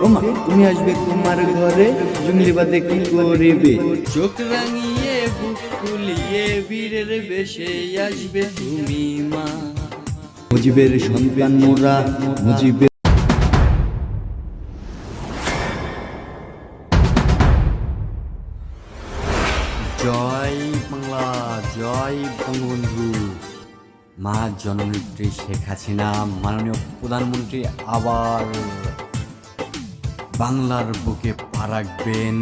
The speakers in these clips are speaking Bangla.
ওমা তুমি আসবে তোমার ঘরে জঙ্গলিবাদে কি করিবে। চোখ রাঙিয়ে বুক ফুলিয়ে বীরের বেশে আসবে তুমি মা। মুজিবের সন্তান মোরা, মুজিবের জয় বাংলা, জয় বঙ্গবন্ধু। মা জননেত্রী শেখ হাসিনা মাননীয় প্রধানমন্ত্রী আবার বাংলার বুকে পা রাখবেন।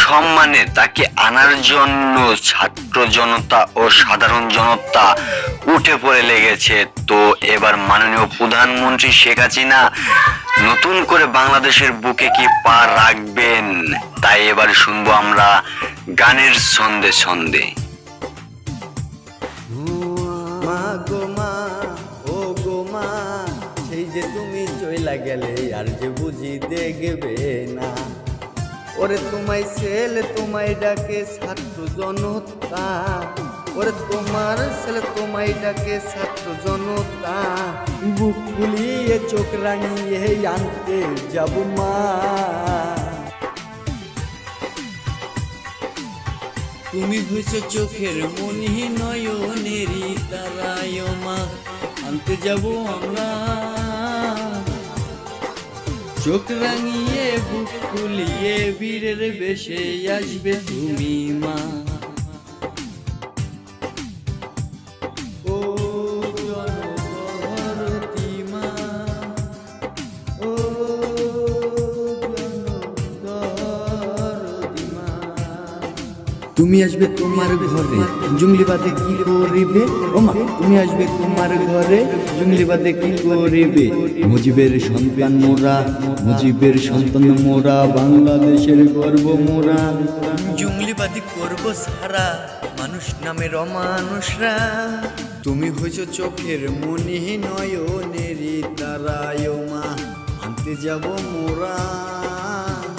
সম্মানে তাকে আনার জন্য ছাত্র জনতা ও সাধারণ জনতা উঠে পড়ে লেগেছে। তো এবার মাননীয় প্রধানমন্ত্রী শেখ হাসিনা নতুন করে বাংলাদেশের বুকে কি পা রাখবেন, তাই এবার শুনবো আমরা গানের ছন্দে ছন্দে। মা গো মা, ও গো মা, সেই যে তুমি চইলা গেলে আর যে বুঝি দেখবে না। ওরে তোমায় ছেলে তোমায় ডাকে ছাত্র জনতা, ওরে তোমার ছেলে তোমায় ডাকে ছাত্র জনতা। বুক ফুলিয়ে চোখ রাঙিয়ে আনতে যাব মা। তুমি হয়েছো চোখের মনি নয়নেরই তারায় মা, আনতে যাব আমরা। চোখ রাঙিয়ে বুক ফুলিয়ে বীরের বেশে আসবে তুমি মা। ও জনদরদি মা, ও জনদরদি মা। তুমি আসবে তোমার ঘরে জঙ্গলিবাদে কি করিবে। ওমা তুমি আসবে তোমার ঘরে জঙ্গলিবাদে কি করিবে। মুজিবের সন্তান মোরা, মুজিবের সন্তান মোরা, বাংলাদেশের গর্ব মোরা। জঙ্গলিবাদী করব সারা মানুষ নামের অমানুষরা। তুমি হইছো চোখের মনি নয়নেরই তারায় মা, আনতে যাব মোরা।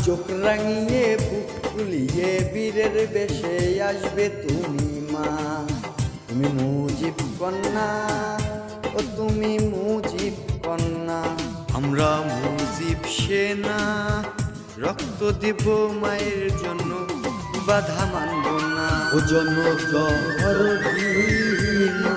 চোখ রাঙিয়ে বুক ফুলিয়ে বীরের বেশে আসবে তুমি মা। তুমি মুজিব কন্যা, ও তুমি মুজিব কন্যা। আমরা মুজিব সেনা, রক্ত দেব মায়ের জন্য, বাধা মানব না। ও জনদরদি মা।